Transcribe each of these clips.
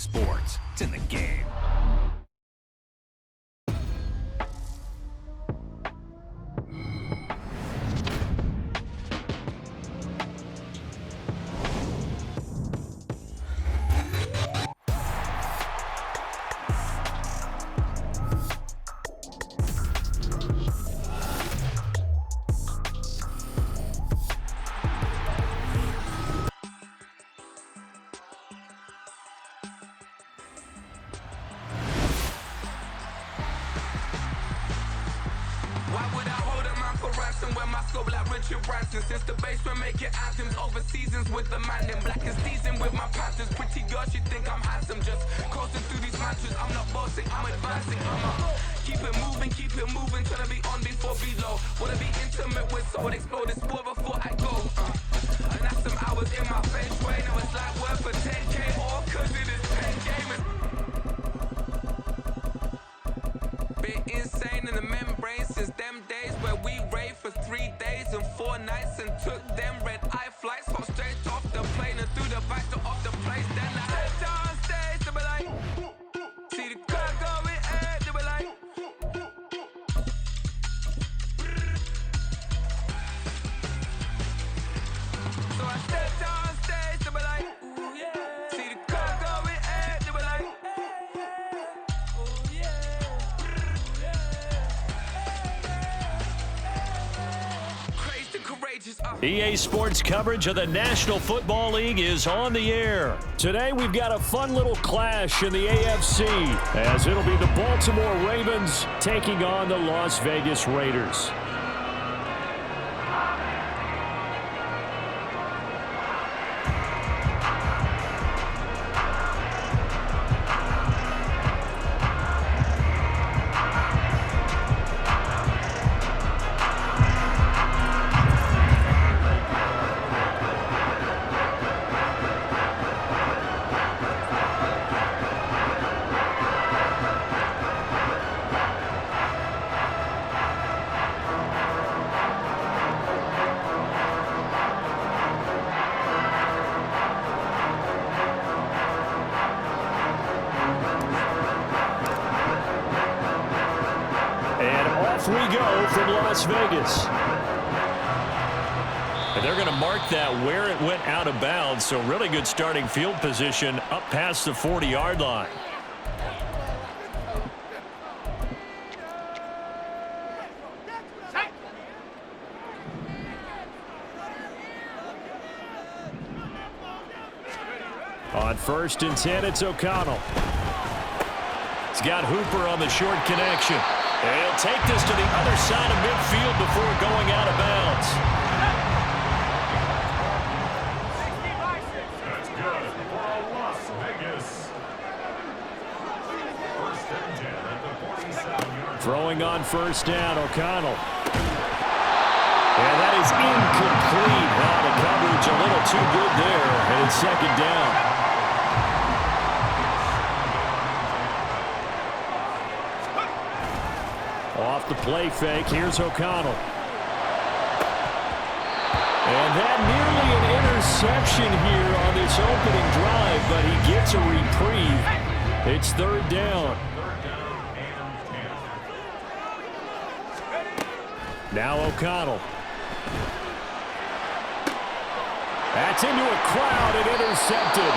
sports. It's in the game. Since the basement making anthems over seasons with the man in black and season with my Panthers. Pretty girls, you think I'm handsome, just coasting through these mantras. I'm not bossing, I'm advancing. Keep it moving, trying to be on before below. Wanna be intimate with someone, explore this sport before I go. And that's some hours in my face way. Now it's like work for 10K or cause it is 10 gamers. Been insane in the membrane since them days where we raved for 3 days and 4 nights and took them red-eye flights. Hop straight off the plane and through the back door of the place. Then I head on stage, they be like, see the crowd going ahead, they be like, so I stepped on stage, they be like, ooh yeah. See the crowd going ahead, they be like, ooh yeah. Crazed and courageous. EA Sports coverage of the National Football League is on the air. Today we've got a fun little clash in the AFC as it'll be the Baltimore Ravens taking on the Las Vegas Raiders. We go from Las Vegas. And they're going to mark that where it went out of bounds, so really good starting field position up past the 40-yard line. On 1st and 10, it's O'Connell. He's got Hooper on the short connection. And he'll take this to the other side of midfield before going out of bounds. That's good for Las Vegas. 1st and 10 at the 47-yard. Throwing on 1st down, O'Connell. And that is incomplete. The coverage a little too good there, and it's 2nd down. Off the play fake, here's O'Connell. And that nearly an interception here on this opening drive, but he gets a reprieve. It's 3rd down. Now O'Connell. That's into a crowd and intercepted.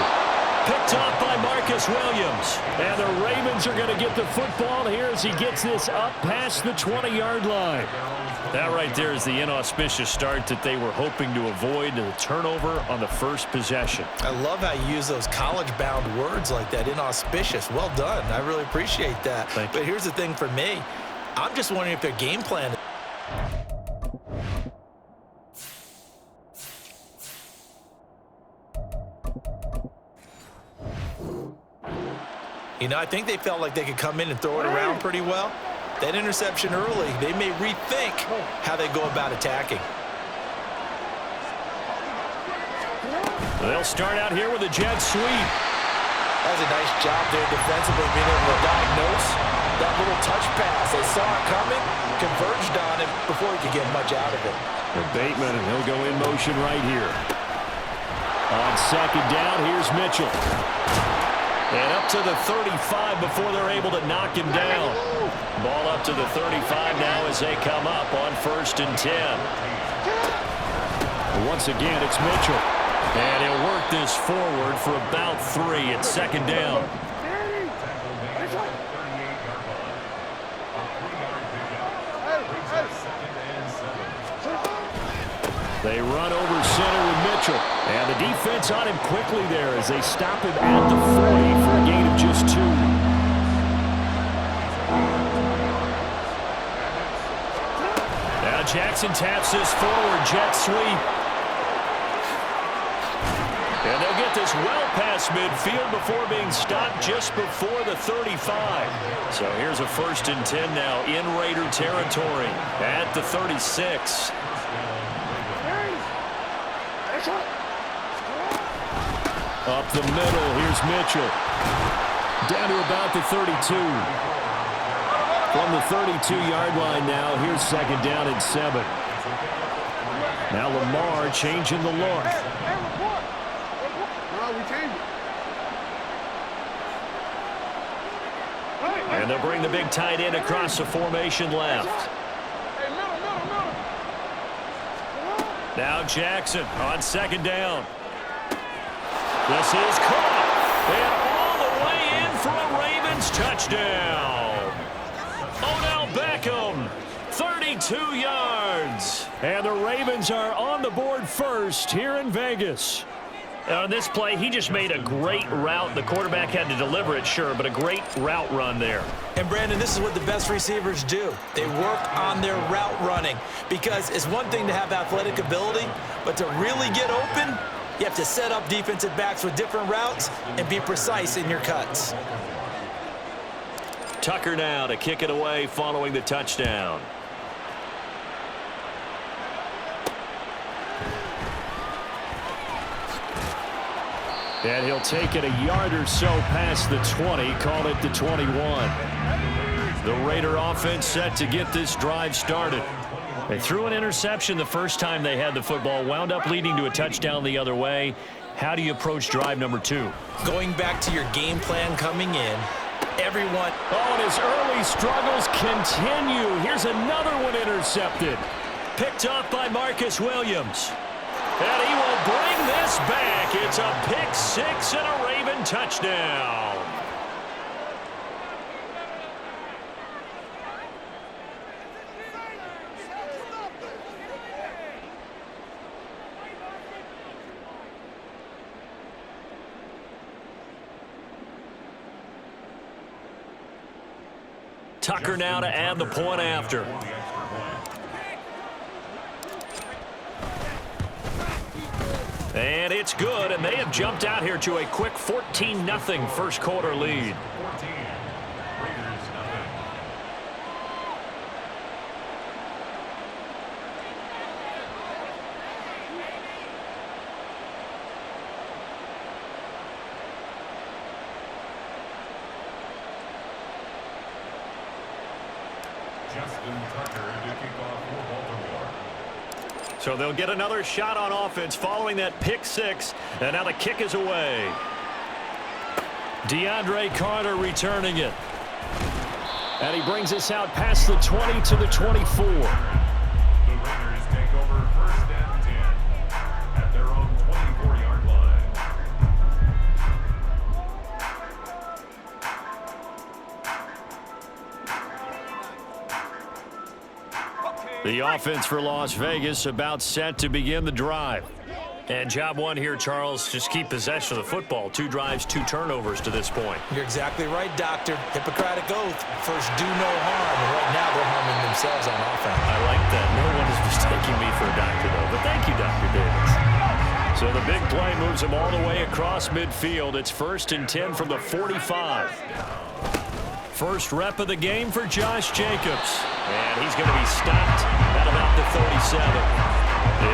Picked off by Marcus Williams. And the Ravens are going to get the football here as he gets this up past the 20-yard line. That right there is the inauspicious start that they were hoping to avoid, the turnover on the first possession. I love how you use those college-bound words like that, inauspicious. Well done. I really appreciate that. Thank you. But here's the thing for me. I'm just wondering if their game plan. You know, I think they felt like they could come in and throw it around pretty well. That interception early, they may rethink how they go about attacking. They'll start out here with a jet sweep. That was a nice job there defensively, being able to diagnose that little touch pass. They saw it coming, converged on it before he could get much out of it. And Bateman, and he'll go in motion right here. On 2nd down, here's Mitchell. And up to the 35 before they're able to knock him down. Ball up to the 35 now as they come up on 1st and 10. Once again, it's Mitchell. And he'll work this forward for about 3. It's 2nd down. They run over center with Mitchell. And the defense on him quickly there as they stop him at the 40 for a gain of just 2. Now Jackson taps this forward, jet sweep. And they'll get this well past midfield before being stopped just before the 35. So here's a 1st and 10 now in Raider territory at the 36. Up the middle, here's Mitchell. Down to about the 32. From the 32-yard line now, here's 2nd down and 7. Now Lamar changing the look. And they'll bring the big tight end across the formation left. Now Jackson on 2nd down. This is caught. And all the way in for a Ravens touchdown. Odell Beckham, 32 yards. And the Ravens are on the board first here in Vegas. On this play, he just made a great route. The quarterback had to deliver it, sure, but a great route run there. And, Brandon, this is what the best receivers do. They work on their route running because it's one thing to have athletic ability, but to really get open, you have to set up defensive backs with different routes and be precise in your cuts. Tucker now to kick it away following the touchdown. And he'll take it a yard or so past the 20, call it the 21. The Raider offense set to get this drive started. They threw an interception the first time they had the football, wound up leading to a touchdown the other way. How do you approach drive number 2? Going back to your game plan coming in, everyone... Oh, and his early struggles continue. Here's another one intercepted. Picked off by Marcus Williams. And he will bring this back. It's a pick 6 and a Raven touchdown. Tucker now to add the point after. And it's good, and they have jumped out here to a quick 14-0 first quarter lead. So they'll get another shot on offense following that pick 6, and now the kick is away. DeAndre Carter returning it. And he brings us out past the 20 to the 24. The Raiders take over 1st and 10 at their own 24-yard line. The offense for Las Vegas about set to begin the drive. And job 1 here, Charles, just keep possession of the football. 2 drives, 2 turnovers to this point. You're exactly right, Doctor. Hippocratic oath. First, do no harm. And right now, they're harming themselves on offense. I like that. No one is mistaking me for a doctor, though. But thank you, Dr. Davis. So the big play moves them all the way across midfield. It's 1st and 10 from the 45. First rep of the game for Josh Jacobs. And he's going to be stopped at about the 37.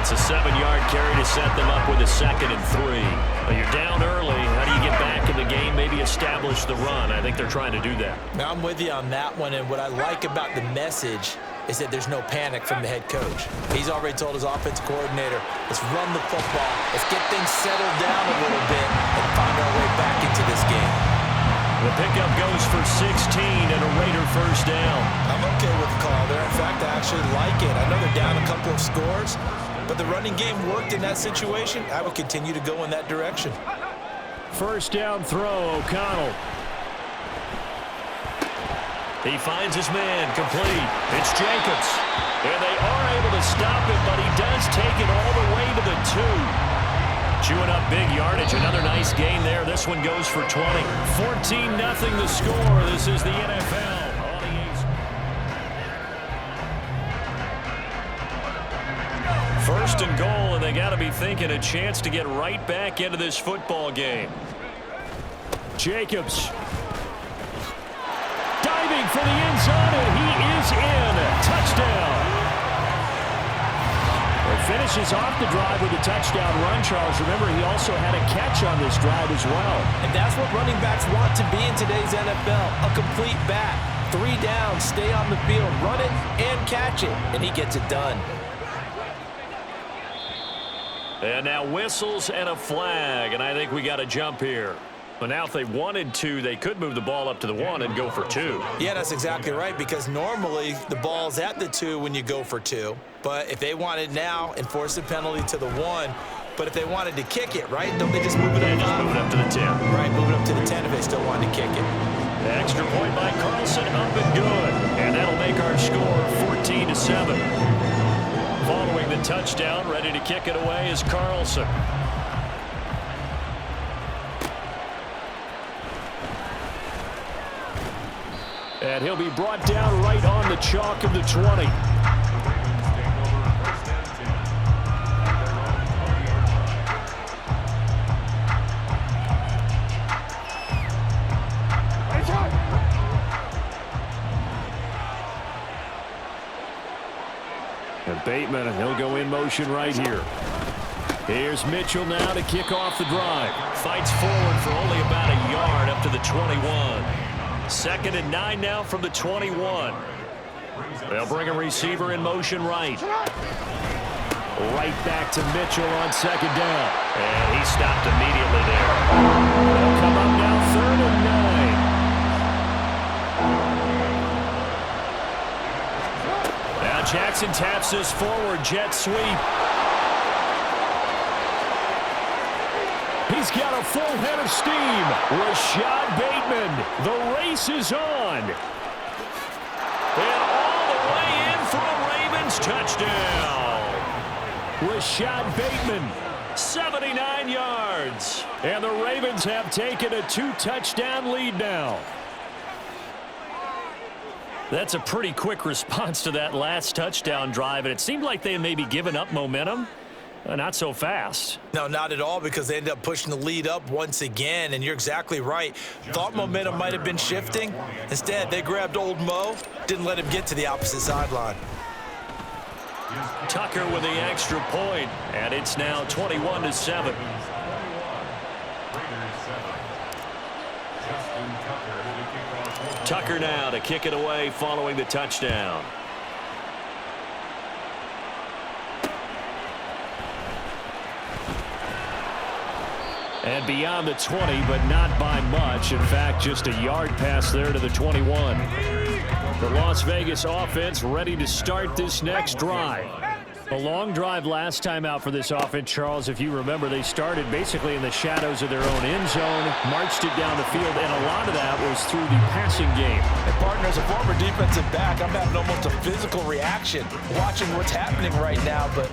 It's a 7-yard carry to set them up with a 2nd and 3. Well, you're down early. How do you get back in the game, maybe establish the run? I think they're trying to do that. Now, I'm with you on that one, and what I like about the message is that there's no panic from the head coach. He's already told his offensive coordinator, let's run the football, let's get things settled down a little bit and find our way back into this game. The pickup goes for 16 and a Raider first down. I'm okay with the call there. In fact, I actually like it. I know they're down a couple of scores, but the running game worked in that situation. I would continue to go in that direction. First down throw, O'Connell. He finds his man, complete. It's Jacobs. And they are able to stop him, but he does take it all the way to the 2. Chewing up big yardage. Another nice gain there. This one goes for 20. 14-0 the score. This is the NFL. First and goal, and they got to be thinking a chance to get right back into this football game. Jacobs. Diving for the end zone, and he is in. Touchdown. Finishes off the drive with a touchdown run, Charles. Remember, he also had a catch on this drive as well. And that's what running backs want to be in today's NFL, a complete back. 3 downs, stay on the field, run it, and catch it, and he gets it done. And now whistles and a flag, and I think we got a jump here. But now if they wanted to, they could move the ball up to the 1 and go for 2. Yeah, that's exactly right, because normally the ball's at the 2 when you go for 2. But if they wanted now, enforce the penalty to the 1. But if they wanted to kick it, right, don't they just move it up? Just move it up to the 10. Right, move it up to the 10 if they still wanted to kick it. The extra point by Carlson, up and good. And that'll make our score 14-7. Following the touchdown, ready to kick it away is Carlson. And he'll be brought down right on the chalk of the 20. And Bateman, he'll go in motion right here. Here's Mitchell now to kick off the drive. Fights forward for only about a yard up to the 21. 2nd and 9 now from the 21. They'll bring a receiver in motion right. Right back to Mitchell on 2nd down. And he stopped immediately there. They'll come up now 3rd and 9. Now Jackson taps this forward. Jet sweep. He's got a full head of steam. Rashad Bateman. The race is on. And all the way in for a Ravens touchdown. Rashad Bateman, 79 yards. And the Ravens have taken a 2-touchdown lead now. That's a pretty quick response to that last touchdown drive, and it seemed like they had maybe given up momentum. Not so fast. No, not at all, because they ended up pushing the lead up once again, and you're exactly right. Thought momentum might have been shifting. Instead, they grabbed old Mo, didn't let him get to the opposite sideline. Tucker with the extra point, and it's now 21-7. Tucker now to kick it away following the touchdown. And beyond the 20, but not by much. In fact, just a yard pass there to the 21. The Las Vegas offense ready to start this next drive. A long drive last time out for this offense, Charles. If you remember, they started basically in the shadows of their own end zone, marched it down the field, and a lot of that was through the passing game. And partner, as a former defensive back, I'm having almost a physical reaction watching what's happening right now, but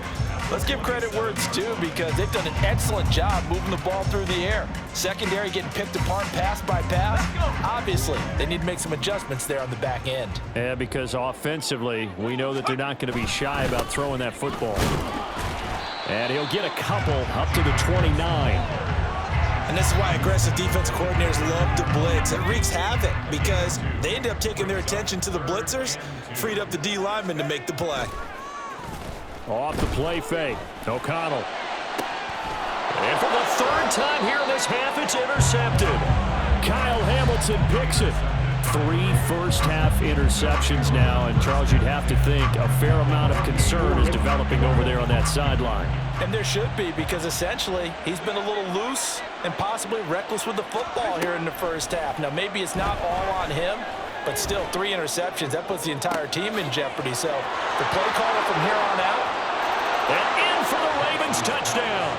let's give credit where it's due, because they've done an excellent job moving the ball through the air. Secondary getting picked apart pass by pass. Obviously, they need to make some adjustments there on the back end. Yeah, because offensively, we know that they're not going to be shy about throwing that football. And he'll get a couple up to the 29. And this is why aggressive defensive coordinators love to blitz. It wreaks havoc because they end up taking their attention to the blitzers, freed up the D lineman to make the play. Off the play fake. O'Connell. And for the 3rd time here in this half, it's intercepted. Kyle Hamilton picks it. 3 first-half interceptions now, and Charles, you'd have to think a fair amount of concern is developing over there on that sideline. And there should be, because essentially he's been a little loose and possibly reckless with the football here in the first half. Now, maybe it's not all on him, but still 3 interceptions. That puts the entire team in jeopardy. So the play caller from here on out. And in for the Ravens touchdown.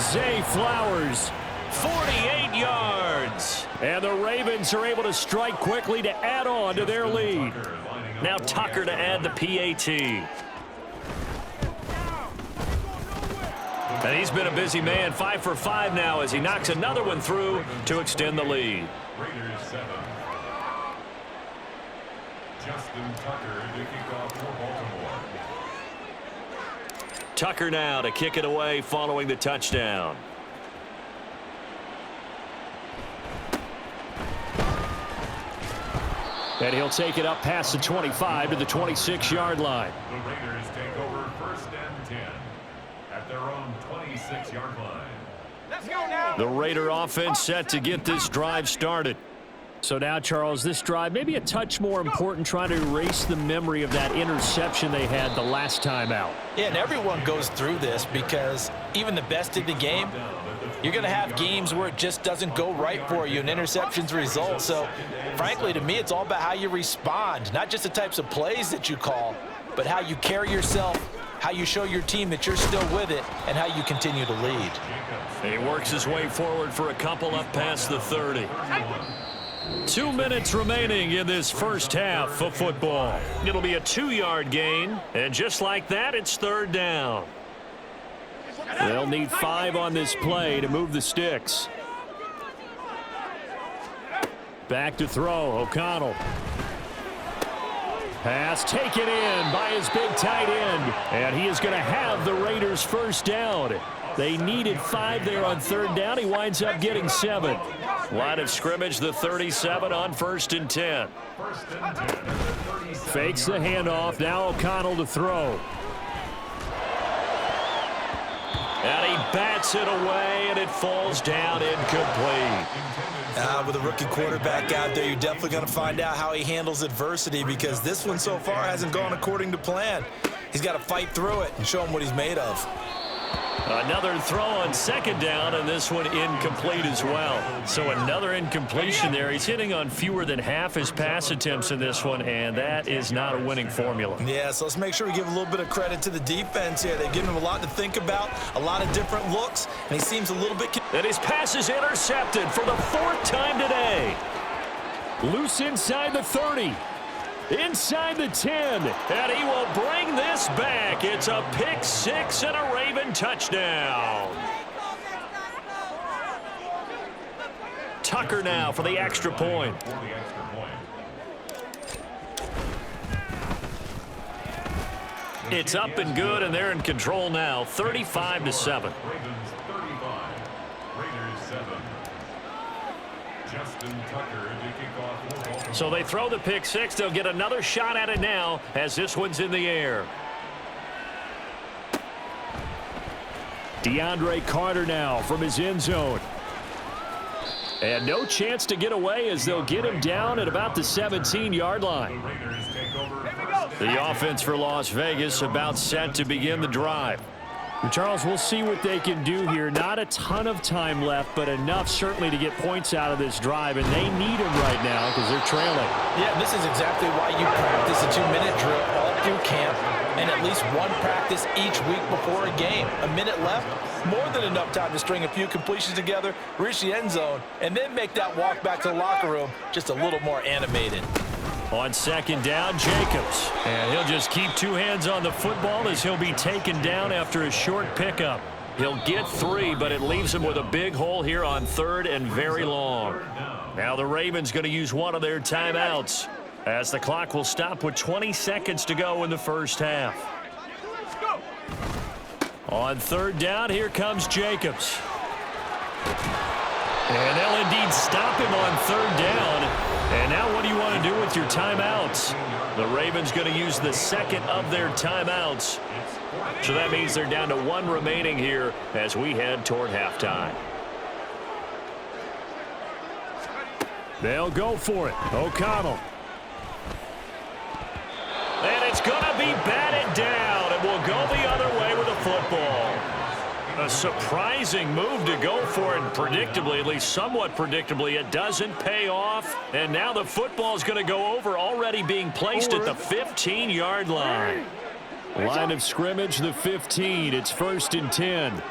Zay Flowers, 48 yards. And the Ravens are able to strike quickly to add on to their lead. Now Tucker to add the PAT. And he's been a busy man, 5 for 5 now as he knocks another one through to extend the lead. Raiders 7. Justin Tucker to kick off for Baltimore. Tucker now to kick it away following the touchdown. And he'll take it up past the 25 to the 26-yard line. The Raiders take over 1st and 10 at their own 26-yard line. Let's go now. The Raider offense set to get this drive started. So now, Charles, this drive maybe a touch more important, trying to erase the memory of that interception they had the last time out. Yeah, and everyone goes through this because even the best in the game, you're going to have games where it just doesn't go right for you and interceptions result. So, frankly, to me, it's all about how you respond, not just the types of plays that you call, but how you carry yourself, how you show your team that you're still with it, and how you continue to lead. He works his way forward for a couple up past the 30. 2 minutes remaining in this first half of football. It'll be a 2-yard gain, and just like that, it's 3rd down. They'll need 5 on this play to move the sticks. Back to throw, O'Connell. Pass taken in by his big tight end, and he is going to have the Raiders' first down. They needed 5 there on 3rd down. He winds up getting 7. Line of scrimmage, the 37 on 1st and 10. Fakes the handoff. Now O'Connell to throw. And he bats it away, and it falls down incomplete. With a rookie quarterback out there, you're definitely going to find out how he handles adversity, because this one so far hasn't gone according to plan. He's got to fight through it and show him what he's made of. Another throw on 2nd down, and this one incomplete as well. So another incompletion there. He's hitting on fewer than half his pass attempts in this one, and that is not a winning formula. Yeah, so let's make sure we give a little bit of credit to the defense here. They've given him a lot to think about, a lot of different looks, and he seems a little bit... And his pass is intercepted for the 4th time today. Loose inside the 30. Inside the 10, and he will bring this back. It's a pick 6 and a Raven touchdown. Tucker now for the extra point. It's up and good, and they're in control now, 35-7. Ravens 35, Raiders 7. Justin Tucker to kick off for Baltimore. So they throw the pick 6. They'll get another shot at it now as this one's in the air. DeAndre Carter now from his end zone. And no chance to get away as they'll get him down at about the 17-yard line. The Raiders take over. The offense for Las Vegas about set to begin the drive. Charles, we'll see what they can do here. Not a ton of time left, but enough certainly to get points out of this drive, and they need them right now because they're trailing. Yeah, this is exactly why you practice a 2-minute drill all through camp and at least one practice each week before a game. A minute left, more than enough time to string a few completions together, reach the end zone, and then make that walk back to the locker room just a little more animated. On 2nd down, Jacobs. And he'll just keep 2 hands on the football as he'll be taken down after a short pickup. He'll get 3, but it leaves him with a big hole here on 3rd and very long. Now the Ravens going to use one of their timeouts as the clock will stop with 20 seconds to go in the first half. On 3rd down, here comes Jacobs. And they'll indeed stop him on 3rd down. And now what do you want to do with your timeouts? The Ravens going to use the 2nd of their timeouts. So that means they're down to 1 remaining here as we head toward halftime. They'll go for it. O'Connell. And it's going to be batted down, and will go the other way with the football. A surprising move to go for it, and predictably, at least somewhat predictably, it doesn't pay off. And now the football is going to go over, already being placed at the 15-yard line. Line of scrimmage, the 15. It's 1st and 10.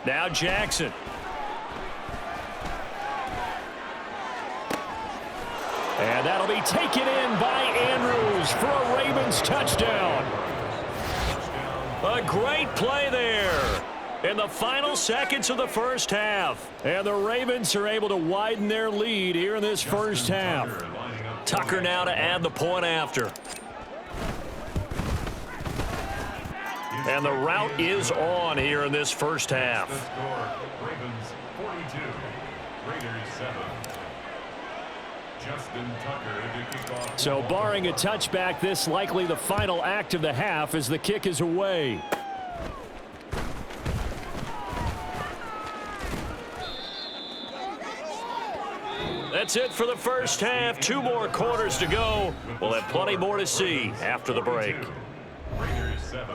Now Jackson. And that'll be taken in by Andrews for a Ravens touchdown. A great play there in the final seconds of the first half. And the Ravens are able to widen their lead here in this first half. Tucker now to add the point after. And the route is on here in this first half. Ravens 42, Raiders 7. Justin Tucker to kick off. So barring a touchback, this likely the final act of the half as the kick is away. That's it for the first half. 2 more quarters to go. We'll have plenty more to see after the break. Raiders 7.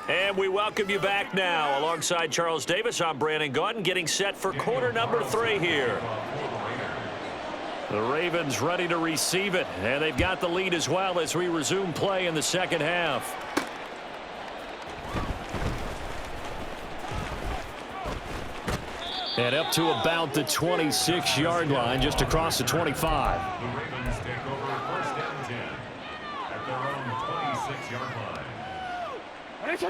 And we welcome you back now. Alongside Charles Davis, I'm Brandon Gaudin, getting set for quarter number 3 here. The Ravens ready to receive it, and they've got the lead as well as we resume play in the second half. And up to about the 26-yard line, just across the 25. The Ravens take over 1st and 10 at their own 26-yard line.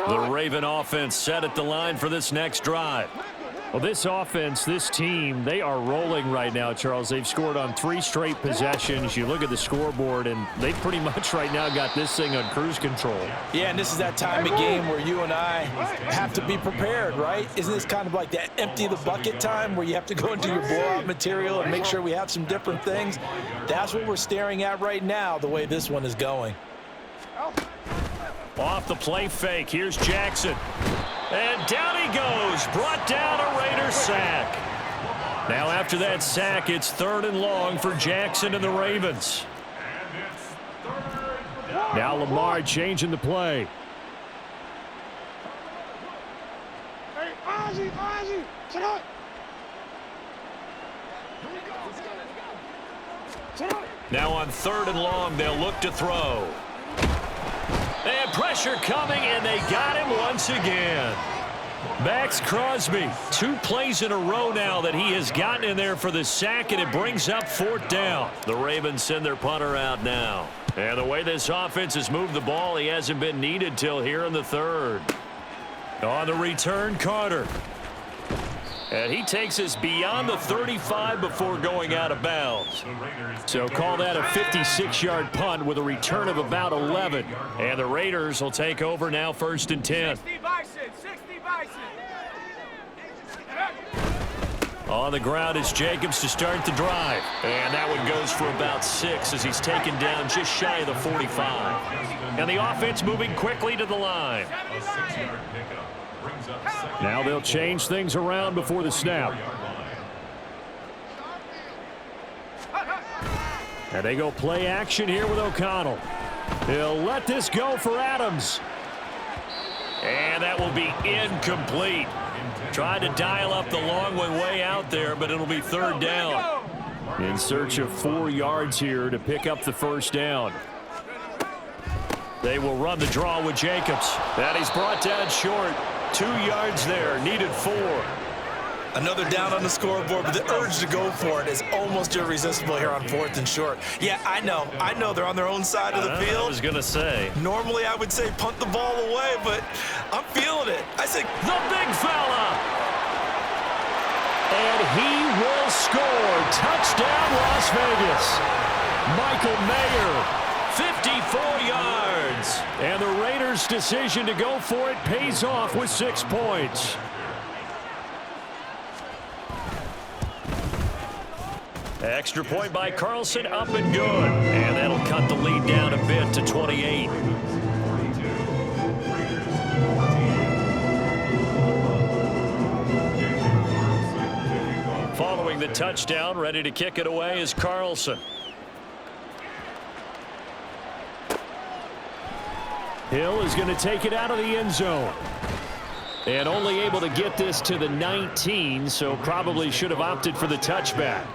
The Raven offense set at the line for this next drive. Well, this offense, this team, they are rolling right now, Charles. They've scored on 3 straight possessions. You look at the scoreboard, and they've pretty much right now got this thing on cruise control. Yeah, and this is that time of game where you and I have to be prepared, right? Isn't this kind of like that empty the bucket time where you have to go into your blowout material and make sure we have some different things? That's what we're staring at right now, the way this one is going. Off the play fake, here's Jackson. And down he goes, brought down a Raider sack. Now after that sack, it's 3rd and long for Jackson and the Ravens. And it's 3rd down. Now Lamar changing the play. Hey, Ozzie, sit up. Sit up. Now on 3rd and long, they'll look to throw. And pressure coming, and they got him once again. Max Crosby, 2 plays in a row now that he has gotten in there for the sack, and it brings up 4th down. The Ravens send their punter out now. And the way this offense has moved the ball, he hasn't been needed till here in the 3rd. On the return, Carter. And he takes us beyond the 35 before going out of bounds. So call that a 56-yard punt with a return of about 11. And the Raiders will take over now 1st and 10. 60 Bison. On the ground, it's Jacobs to start the drive. And that one goes for about 6 as he's taken down just shy of the 45. And the offense moving quickly to the line. A 6-yard pickup brings up 2nd. Now they'll change things around before the snap. And they go play action here with O'Connell. He'll let this go for Adams. And that will be incomplete. Tried to dial up the long one way out there, but it'll be 3rd down. In search of 4 yards here to pick up the 1st down. They will run the draw with Jacobs. And he's brought down short. 2 yards there, needed 4. Another down on the scoreboard, but the urge to go for it is almost irresistible here on 4th and short. Yeah, I know they're on their own side of the field. I was going to say. Normally I would say punt the ball away, but I'm feeling it. I say The big fella. And he will score. Touchdown, Las Vegas. Michael Mayer, 54 yards. And the Raiders' decision to go for it pays off with 6 points. Extra point by Carlson, up and good. And that'll cut the lead down a bit to 28. Following the touchdown, ready to kick it away is Carlson. Hill is going to take it out of the end zone. And only able to get this to the 19, so probably should have opted for the touchback.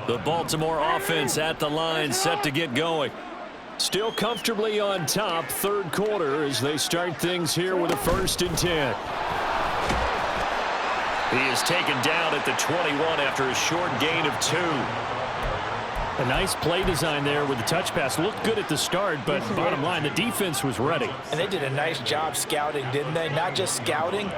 The Baltimore offense at the line, set to get going. Still comfortably on top, third quarter, as they start things here with a 1st and 10. He is taken down at the 21 after a short gain of 2. A nice play design there with the touch pass. Looked good at the start, but bottom line, the defense was ready. And they did a nice job scouting, didn't they? Not just scouting,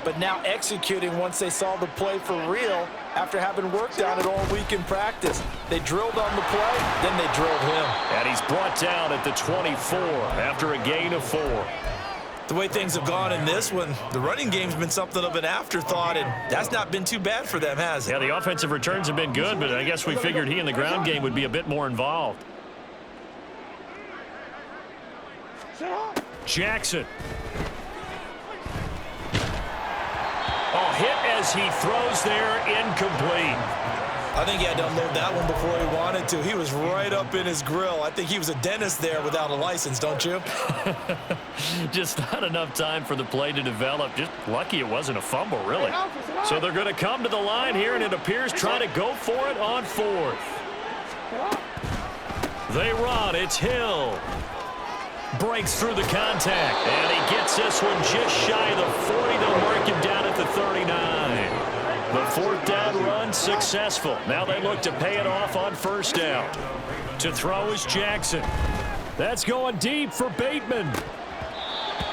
but now executing once they saw the play for real after having worked on it all week in practice. They drilled on the play, then they drilled him. And he's brought down at the 24 after a gain of 4. The way things have gone in this one, the running game's been something of an afterthought, and that's not been too bad for them, has it? Yeah, the offensive returns have been good, but I guess we figured he in the ground game would be a bit more involved. Jackson. Oh, hit as he throws there, incomplete. I think he had to unload that one before he wanted to. He was right up in his grill. I think he was a dentist there without a license, don't you? Just not enough time for the play to develop. Just lucky it wasn't a fumble, really. So they're going to come to the line here, and it appears trying to go for it on 4th. They run. It's Hill. Breaks through the contact, and he gets this one just shy of the 40. They'll mark him down at the 39. The 4th down run successful. Now they look to pay it off on 1st down. To throw is Jackson. That's going deep for Bateman.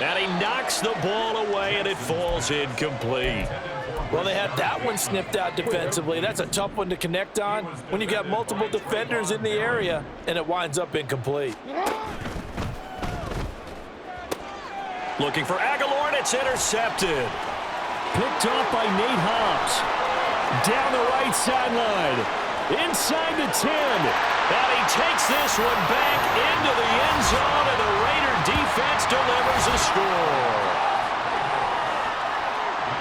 And he knocks the ball away, and it falls incomplete. Well, they had that one snipped out defensively. That's a tough one to connect on when you got multiple defenders in the area, and it winds up incomplete. Looking for Aguilar, and it's intercepted. Picked off by Nate Hobbs. Down the right sideline. Inside the 10. And he takes this one back into the end zone, and the Raider defense delivers a score.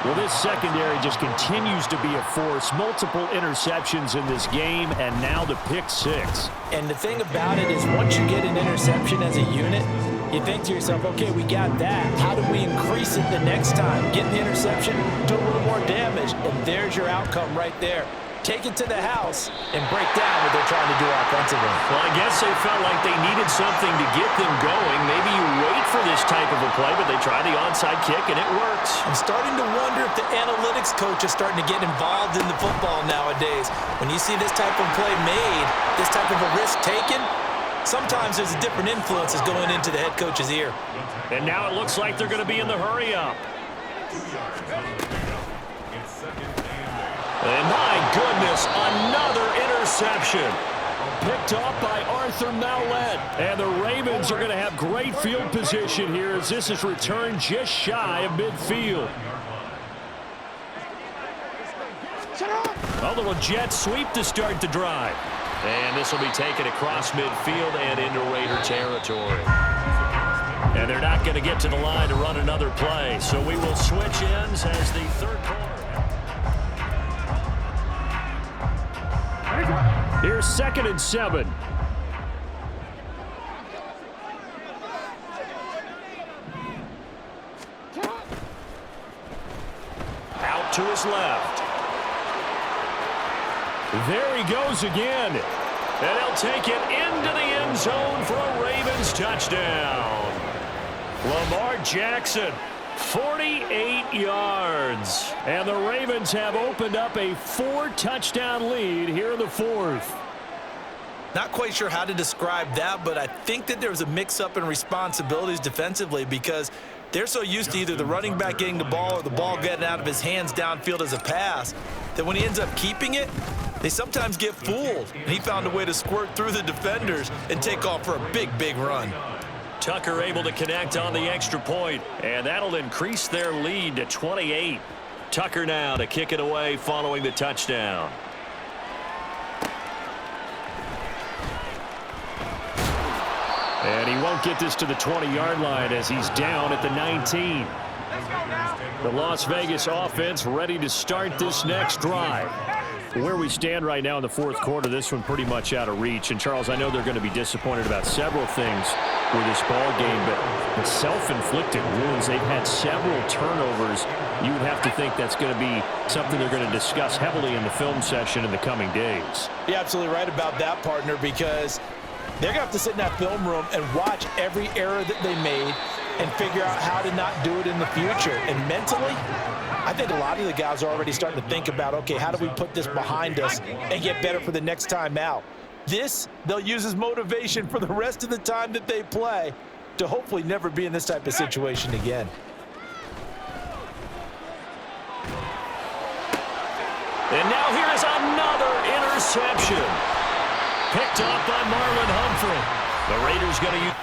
Well, this secondary just continues to be a force. Multiple interceptions in this game, and now the pick 6. And the thing about it is once you get an interception as a unit, you think to yourself, okay, we got that. How do we increase it the next time? Get the interception, do a little more damage, and there's your outcome right there. Take it to the house and break down what they're trying to do offensively. Well, I guess they felt like they needed something to get them going. Maybe you wait for this type of a play, but they try the onside kick, and it works. I'm starting to wonder if the analytics coach is starting to get involved in the football nowadays. When you see this type of play made, this type of a risk taken, sometimes there's a different influences going into the head coach's ear. And now it looks like they're going to be in the hurry-up. And my goodness, another interception. Picked off by Arthur Mallett. And the Ravens are going to have great field position here as this is returned just shy of midfield. A little jet sweep to start the drive. And this will be taken across midfield and into Raider territory. And they're not going to get to the line to run another play. So we will switch ends as the third quarter. Here's 2nd and 7. Out to his left. There he goes again. And he'll take it into the end zone for a Ravens touchdown. Lamar Jackson, 48 yards. And the Ravens have opened up a 4-touchdown lead here in the 4th. Not quite sure how to describe that, but I think that there's a mix-up in responsibilities defensively because they're so used to either the running back getting the ball or the ball getting out of his hands downfield as a pass that when he ends up keeping it, they sometimes get fooled. And he found a way to squirt through the defenders and take off for a big, big run. Tucker able to connect on the extra point, and that'll increase their lead to 28. Tucker now to kick it away following the touchdown. And he won't get this to the 20-yard line as he's down at the 19. The Las Vegas offense ready to start this next drive. Where we stand right now in the fourth quarter, this one pretty much out of reach. And, Charles, I know they're going to be disappointed about several things with this ball game, but self-inflicted wounds. They've had several turnovers. You would have to think that's going to be something they're going to discuss heavily in the film session in the coming days. You're absolutely right about that, partner, because they're going to have to sit in that film room and watch every error that they made and figure out how to not do it in the future. And mentally, I think a lot of the guys are already starting to think about, okay, how do we put this behind us and get better for the next time out? This, they'll use as motivation for the rest of the time that they play to hopefully never be in this type of situation again. And now here is another interception. Picked up by Marlon Humphrey. The Raiders going to use...